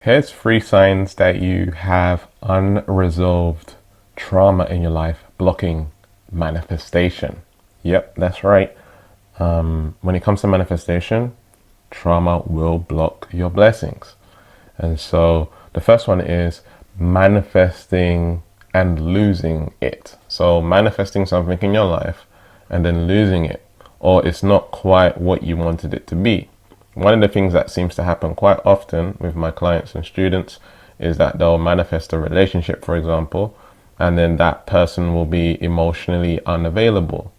Here's three signs that you have unresolved trauma in your life blocking manifestation. Yep, that's right. When it comes to manifestation, trauma will block your blessings. And so the first one is manifesting and losing it. So manifesting something in your life and then losing it, or it's not quite what you wanted it to be. One of the things that seems to happen quite often with my clients and students is that they'll manifest a relationship, for example, and then that person will be emotionally unavailable,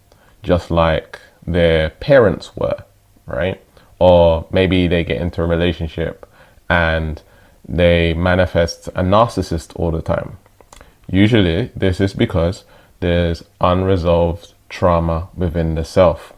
just like their parents were, right? Or maybe they get into a relationship and they manifest a narcissist all the time. Usually, this is because there's unresolved trauma within the self.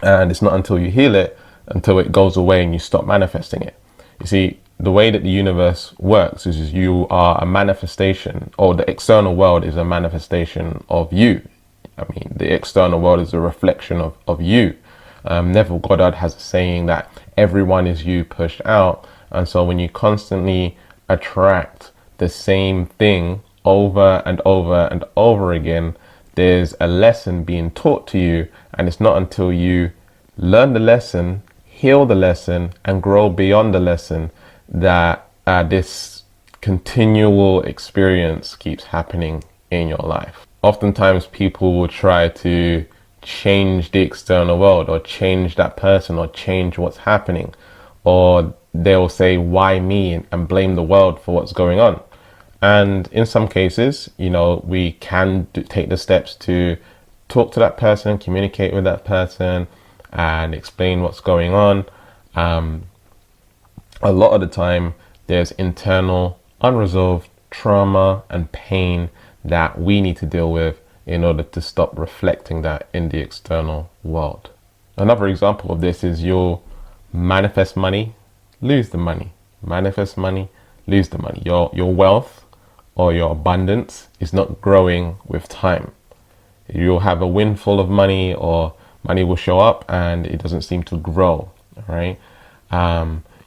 And it's not until you heal it, until it goes away and you stop manifesting it. You see, the way that the universe works is you are a manifestation, or the external world is a manifestation of you. I mean, the external world is a reflection of you. Neville Goddard has a saying that everyone is you pushed out. And so when you constantly attract the same thing over and over and over again, there's a lesson being taught to you. And it's not until you learn the lesson, heal the lesson, and grow beyond the lesson that this continual experience keeps happening in your life. Oftentimes people will try to change the external world, or change that person, or change what's happening, or they'll say, why me, and blame the world for what's going on. And in some cases, we can take the steps to talk to that person, communicate with that person, and explain what's going on. A lot of the time, there's internal unresolved trauma and pain that we need to deal with in order to stop reflecting that in the external world. Another example of this is you'll manifest money, lose the money. Manifest money, lose the money. Your wealth or your abundance is not growing with time. You'll have a windfall of money, or money will show up and it doesn't seem to grow, right?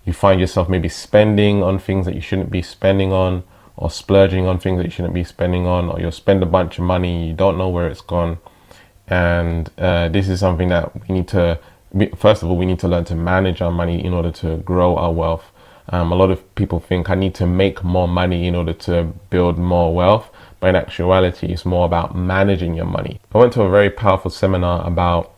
You find yourself maybe spending on things that you shouldn't be spending on, or splurging on things that you shouldn't be spending on, or you'll spend a bunch of money, you don't know where it's gone. And this is something that first of all, we need to learn to manage our money in order to grow our wealth. A lot of people think I need to make more money in order to build more wealth, but in actuality, it's more about managing your money. I went to a very powerful seminar about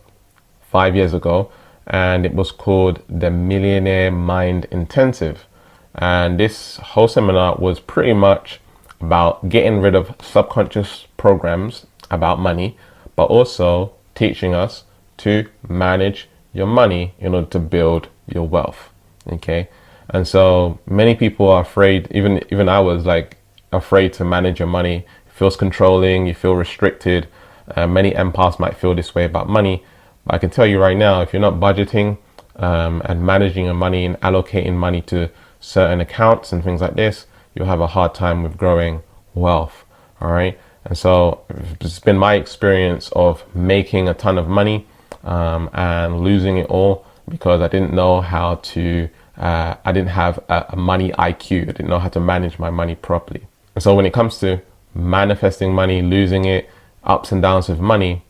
5 years ago, and it was called the Millionaire Mind Intensive. And this whole seminar was pretty much about getting rid of subconscious programs about money, but also teaching us to manage your money in order to build your wealth. Okay. And so many people are afraid, even I was like afraid to manage your money. It feels controlling, you feel restricted. Many empaths might feel this way about money. But I can tell you right now, if you're not budgeting and managing your money and allocating money to certain accounts and things like this, you'll have a hard time with growing wealth. All right. And so it's been my experience of making a ton of money and losing it all because I didn't know how to, I didn't have a money IQ. I didn't know how to manage my money properly. And so when it comes to manifesting money, losing it, ups and downs with money,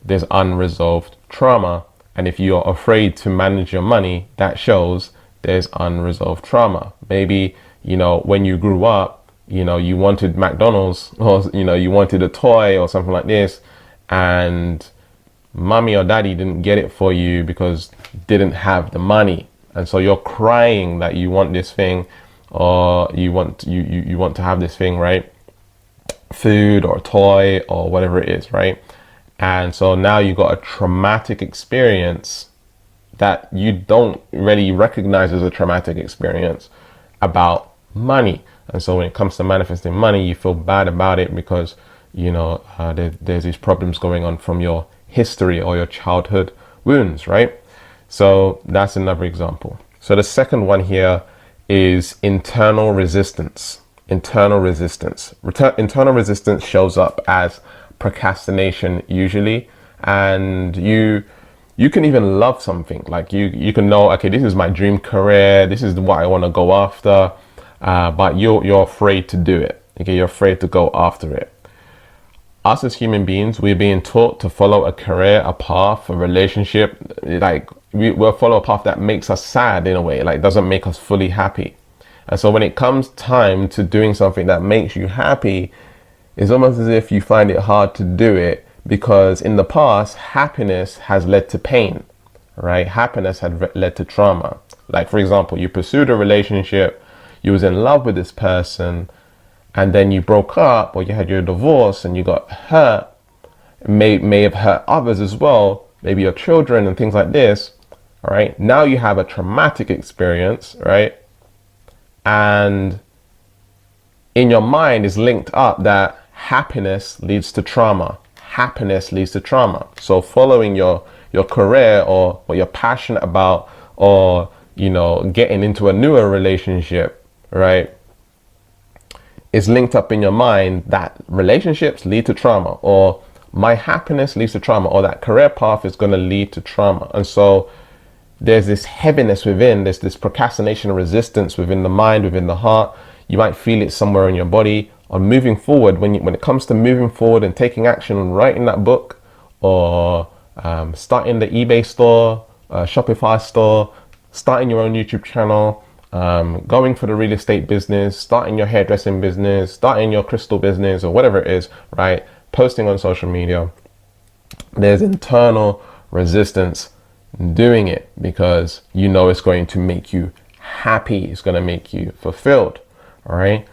there's unresolved trauma. And if you're afraid to manage your money, that shows there's unresolved trauma. Maybe, when you grew up, you wanted McDonald's, or, you wanted a toy or something like this, and mommy or daddy didn't get it for you because didn't have the money. And so you're crying that you want this thing, or you want to have this thing, right? Food or toy or whatever it is, right? And so now you got a traumatic experience that you don't really recognize as a traumatic experience about money. And so when it comes to manifesting money, you feel bad about it because, there's these problems going on from your history or your childhood wounds, right? So that's another example. So the second one here is internal resistance. Internal resistance. Internal resistance shows up as procrastination usually, and you can even love something. Like you can know, okay, this is my dream career, this is what I want to go after, but you're afraid to do it. Okay, you're afraid to go after it. Us as human beings, we're being taught to follow a career, a path, a relationship. Like we'll follow a path that makes us sad in a way, like doesn't make us fully happy. And so when it comes time to doing something that makes you happy, it's almost as if you find it hard to do it, because in the past, happiness has led to pain, right? Happiness had led to trauma. Like, for example, you pursued a relationship, you was in love with this person, and then you broke up, or you had your divorce and you got hurt. May have hurt others as well, maybe your children and things like this. All right, now you have a traumatic experience, right? And in your mind is linked up that happiness leads to trauma. Happiness leads to trauma. So following your career, or what you're passionate about, or getting into a newer relationship, right, is linked up in your mind that relationships lead to trauma, or my happiness leads to trauma, or that career path is going to lead to trauma. And so there's this heaviness within, there's this procrastination resistance within the mind, within the heart. You might feel it somewhere in your body on moving forward. When it comes to moving forward and taking action on writing that book, or starting the eBay store, Shopify store, starting your own YouTube channel, going for the real estate business, starting your hairdressing business, starting your crystal business, or whatever it is, right? Posting on social media, there's internal resistance doing it, because it's going to make you happy, it's going to make you fulfilled. All right.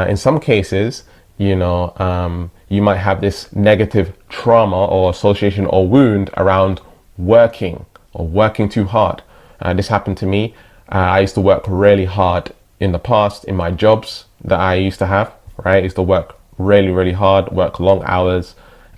In some cases, you might have this negative trauma or association or wound around working, or working too hard. This happened to me. I used to work really hard in the past in my jobs that I used to have, right? I used to work really, really hard, work long hours,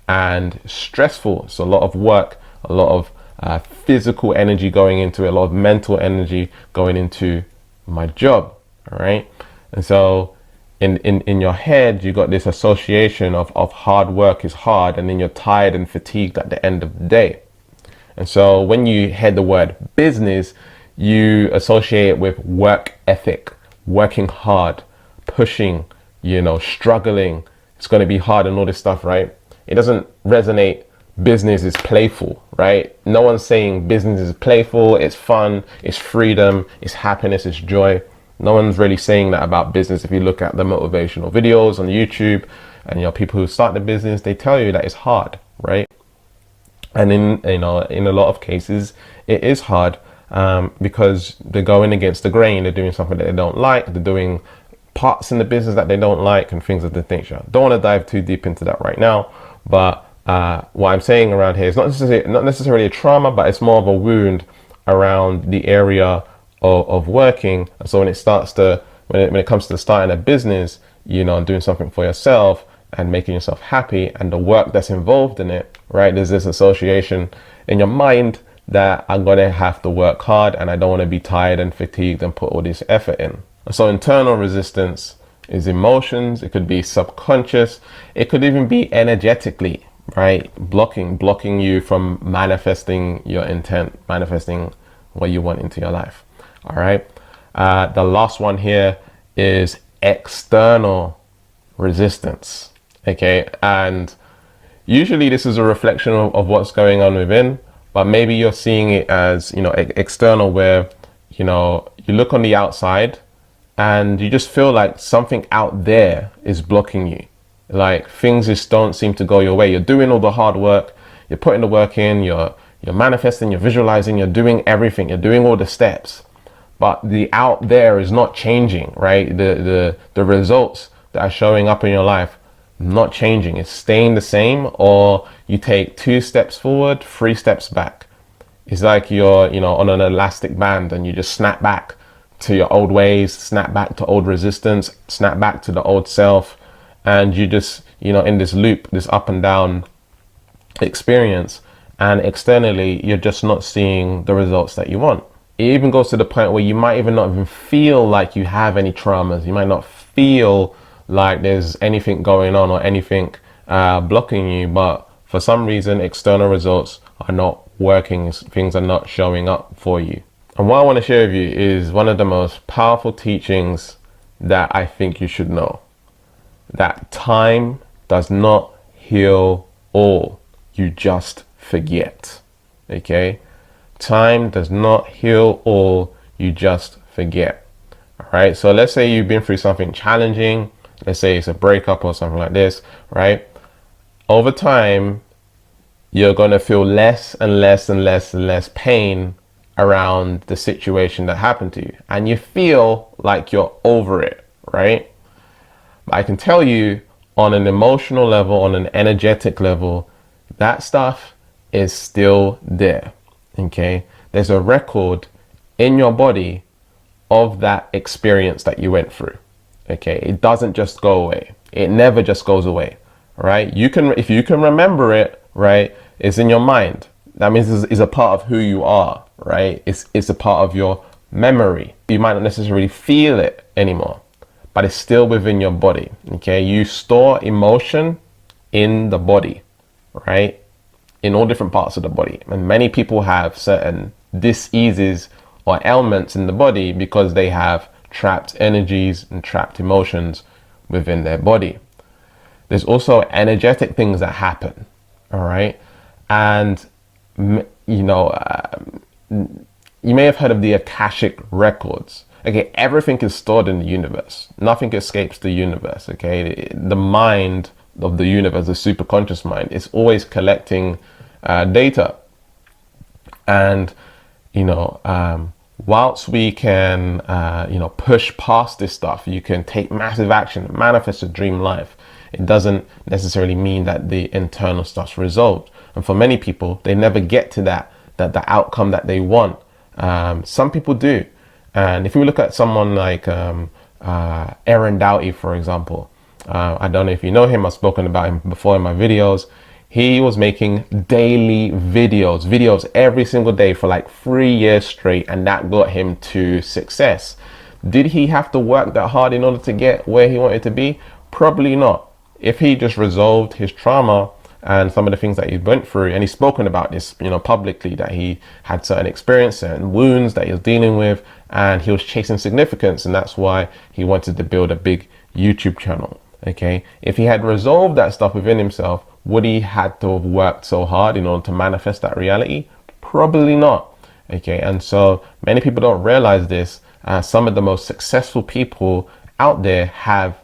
and stressful. So a lot of work, a lot of physical energy going into it, a lot of mental energy going into my job, all right? And so in your head, you got this association of hard work is hard, and then you're tired and fatigued at the end of the day. And so when you hear the word business, you associate it with work ethic, working hard, pushing, struggling. It's going to be hard and all this stuff, right? It doesn't resonate. Business is playful, right? No one's saying business is playful, it's fun, it's freedom, it's happiness, it's joy. No one's really saying that about business. If you look at the motivational videos on YouTube, and people who start the business, they tell you that it's hard, right? And in a lot of cases, it is hard, because they're going against the grain. They're doing something that they don't like. They're doing parts in the business that they don't like, and things of the nature. Don't want to dive too deep into that right now, but what I'm saying around here is not necessarily a trauma, but it's more of a wound around the area of working. And so when it comes to starting a business, and doing something for yourself and making yourself happy, and the work that's involved in it, right? There's this association in your mind that I'm going to have to work hard, and I don't want to be tired and fatigued and put all this effort in. So internal resistance is emotions. It could be subconscious. It could even be energetically, right? Blocking you from manifesting your intent, manifesting what you want into your life. All right. The last one here is external resistance. Okay. And usually this is a reflection of what's going on within, but maybe you're seeing it as, external, where, you look on the outside and you just feel like something out there is blocking you. Like things just don't seem to go your way. You're doing all the hard work, you're putting the work in, you're manifesting, you're visualizing, you're doing everything, you're doing all the steps, but the out there is not changing, right? The results that are showing up in your life, not changing. It's staying the same, or you take 2 steps forward, 3 steps back. It's like you're, on an elastic band, and you just snap back to your old ways, snap back to old resistance, snap back to the old self. And you just, in this loop, this up and down experience, and externally, you're just not seeing the results that you want. It even goes to the point where you might even not even feel like you have any traumas. You might not feel like there's anything going on or anything blocking you, but for some reason, external results are not working. Things are not showing up for you. And what I want to share with you is one of the most powerful teachings that I think you should know. That time does not heal all. You just forget. Okay? Time does not heal all. You just forget. All right? So let's say you've been through something challenging. Let's say it's a breakup or something like this, right? Over time, you're going to feel less and less and less and less pain around the situation that happened to you. And you feel like you're over it, right? But I can tell you, on an emotional level, on an energetic level, that stuff is still there. Okay? There's a record in your body of that experience that you went through. Okay? It doesn't just go away. It never just goes away. Right? If you can remember it, right, it's in your mind. That means it's a part of who you are, right? It's a part of your memory. You might not necessarily feel it anymore, but it's still within your body. Okay? You store emotion in the body, right? In all different parts of the body. And many people have certain diseases or ailments in the body because they have trapped energies and trapped emotions within their body. There's also energetic things that happen, all right? And, you may have heard of the Akashic records. Okay, everything is stored in the universe. Nothing escapes the universe, okay? The mind of the universe, the superconscious mind, is always collecting data. And, whilst we can, push past this stuff, you can take massive action, manifest a dream life. It doesn't necessarily mean that the internal stuff's resolved. And for many people, they never get to that the outcome that they want. Some people do. And if we look at someone like Aaron Doughty, for example, I don't know if you know him, I've spoken about him before in my videos. He was making daily videos every single day for like 3 years straight, and that got him to success. Did he have to work that hard in order to get where he wanted to be? Probably not. If he just resolved his trauma and some of the things that he went through, and he's spoken about this, publicly, that he had certain experiences and wounds that he was dealing with, and he was chasing significance, and that's why he wanted to build a big YouTube channel. Okay, if he had resolved that stuff within himself, would he had to have worked so hard in order to manifest that reality? Probably not. Okay, and so many people don't realize this. Some of the most successful people out there have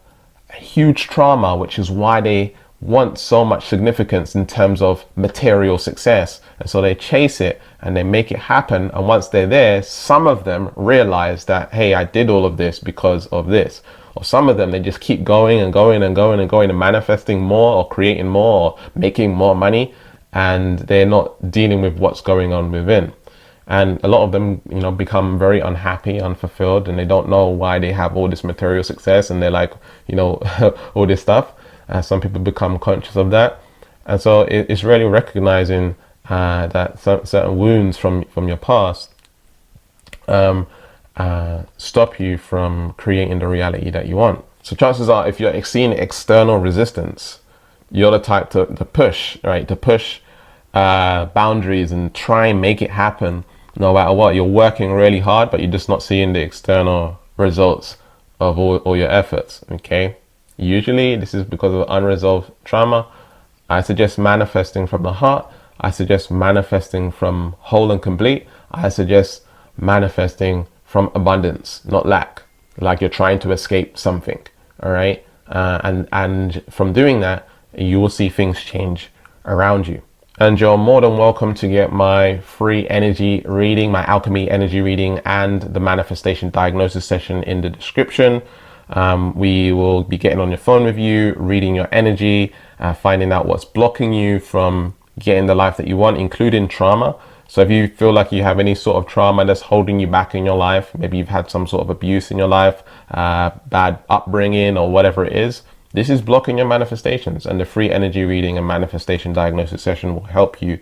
huge trauma, which is why they want so much significance in terms of material success. And so they chase it and they make it happen. And once they're there, some of them realize that, hey, I did all of this because of this. Or some of them, they just keep going and going and going and going and manifesting more or creating more or making more money. And they're not dealing with what's going on within. And a lot of them, become very unhappy, unfulfilled, and they don't know why they have all this material success, and they're like, all this stuff. Some people become conscious of that. And so it's really recognizing that certain wounds from your past stop you from creating the reality that you want. So chances are, if you're seeing external resistance, you're the type to push, right? To push boundaries and try and make it happen no matter what. You're working really hard, but you're just not seeing the external results of all your efforts. Okay, usually this is because of unresolved trauma. I suggest manifesting from the heart. I suggest manifesting from whole and complete. I suggest manifesting from abundance, not lack, like you're trying to escape something. All right, and from doing that, you will see things change around you. And you're more than welcome to get my free energy reading, my alchemy energy reading, and the manifestation diagnosis session in the description. We will be getting on your phone with you, reading your energy, finding out what's blocking you from getting the life that you want, including trauma. So if you feel like you have any sort of trauma that's holding you back in your life, maybe you've had some sort of abuse in your life, bad upbringing or whatever it is, this is blocking your manifestations, and the free energy reading and manifestation diagnosis session will help you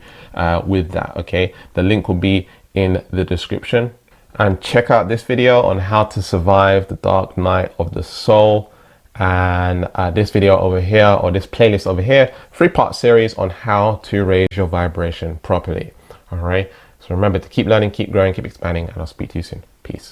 with that. Okay, the link will be in the description. And check out this video on how to survive the dark night of the soul, and this video over here, or this playlist over here, 3-part series on how to raise your vibration properly. All right, so remember to keep learning, keep growing, keep expanding, and I'll speak to you soon. Peace.